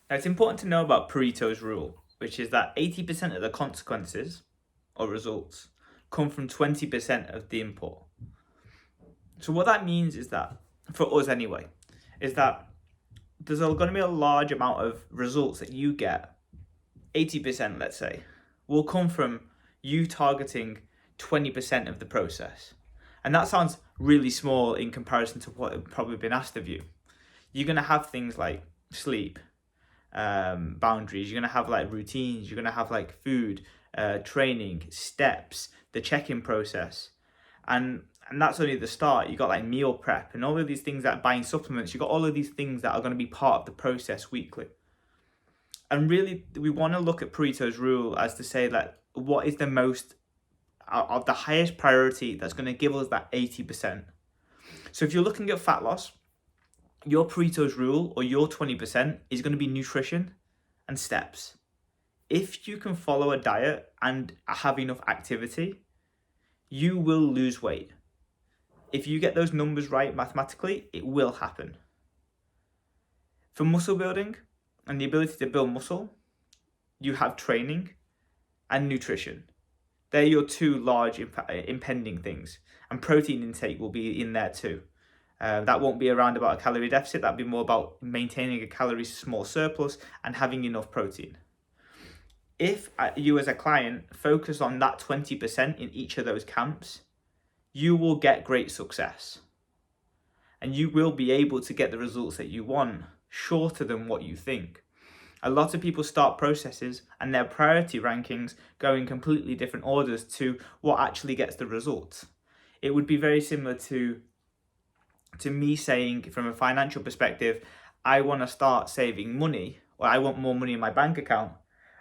Now, it's important to know about Pareto's rule, which is that 80% of the consequences or results come from 20% of the input. So what that means is that, for us anyway, is that there's going to be a large amount of results that you get, 80% let's say, will come from you targeting 20% of the process. And that sounds really small in comparison to what had probably been asked of you. You're going to have things like sleep, boundaries, you're going to have like routines, you're going to have like food, training, steps, the check-in process. And that's only the start. You got like meal prep and all of these things, that buying supplements. You got all of these things that are going to be part of the process weekly. And really, we want to look at Pareto's rule as to say that what is the most of the highest priority that's going to give us that 80%. So if you're looking at fat loss, your Pareto's rule or your 20% is going to be nutrition and steps. If you can follow a diet and have enough activity, you will lose weight. If you get those numbers right mathematically, it will happen. For muscle building and the ability to build muscle, you have training and nutrition. They're your two large impending things. And protein intake will be in there too. That won't be around about a calorie deficit. That'll be more about maintaining a calorie small surplus and having enough protein. If you as a client focus on that 20% in each of those camps, you will get great success. And you will be able to get the results that you want shorter than what you think. A lot of people start processes and their priority rankings go in completely different orders to what actually gets the results. It would be very similar to me saying, from a financial perspective, I want to start saving money, or I want more money in my bank account.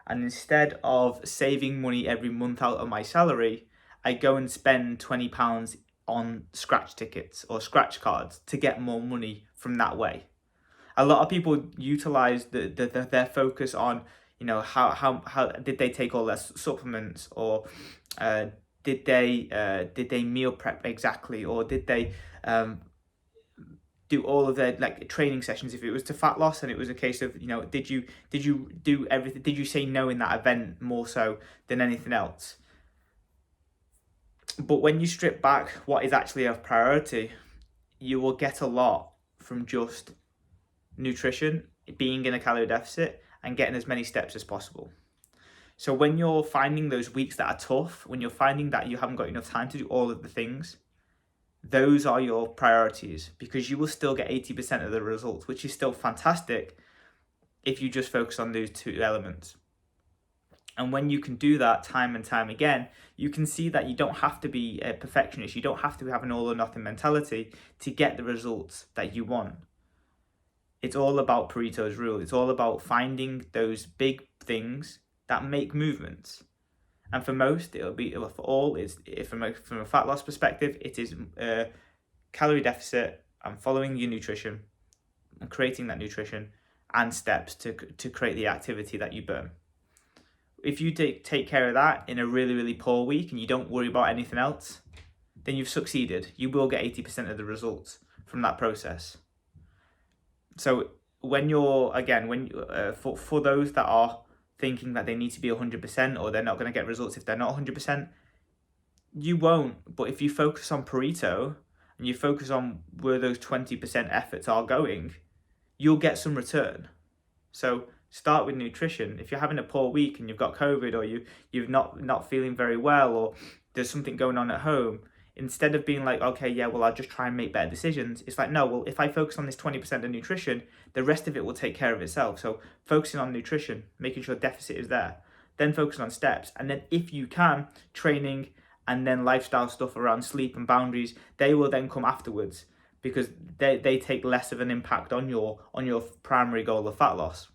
And instead of saving money every month out of my salary, I go and spend £20 on scratch tickets or scratch cards to get more money from that way. A lot of people utilize their focus on, how did they take all their supplements, or did they meal prep exactly, or did they do all of their like training sessions. If it was to fat loss and it was a case of, did you do everything? Did you say no in that event more so than anything else? But when you strip back what is actually of priority, you will get a lot from just nutrition, being in a calorie deficit, and getting as many steps as possible. So when you're finding those weeks that are tough, when you're finding that you haven't got enough time to do all of the things, those are your priorities, because you will still get 80% of the results, which is still fantastic if you just focus on those two elements. And when you can do that time and time again, you can see that you don't have to be a perfectionist. You don't have to have an all or nothing mentality to get the results that you want. It's all about Pareto's rule. It's all about finding those big things that make movements. And for most, from a fat loss perspective, it is calorie deficit and following your nutrition and creating that nutrition and steps to create the activity that you burn. If you take care of that in a really, really poor week and you don't worry about anything else, then you've succeeded. You will get 80% of the results from that process. So when you're, for those that are thinking that they need to be 100% or they're not going to get results if they're not 100%, you won't. But if you focus on Pareto and you focus on where those 20% efforts are going, you'll get some return. So start with nutrition. If you're having a poor week and you've got COVID, or you're not feeling very well, or there's something going on at home, instead of being like, okay, yeah, well, I'll just try and make better decisions, it's like, no, well, if I focus on this 20% of nutrition, the rest of it will take care of itself. So focusing on nutrition, making sure deficit is there, then focusing on steps, and then if you can, training, and then lifestyle stuff around sleep and boundaries, they will then come afterwards, because they take less of an impact on your primary goal of fat loss.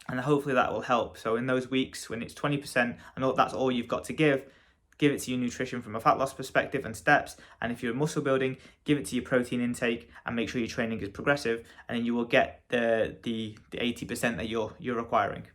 And hopefully that will help. So in those weeks when it's 20% and that's all you've got to give it to your nutrition from a fat loss perspective and steps. And if you're muscle building, give it to your protein intake and make sure your training is progressive, and then you will get the 80% that you're requiring.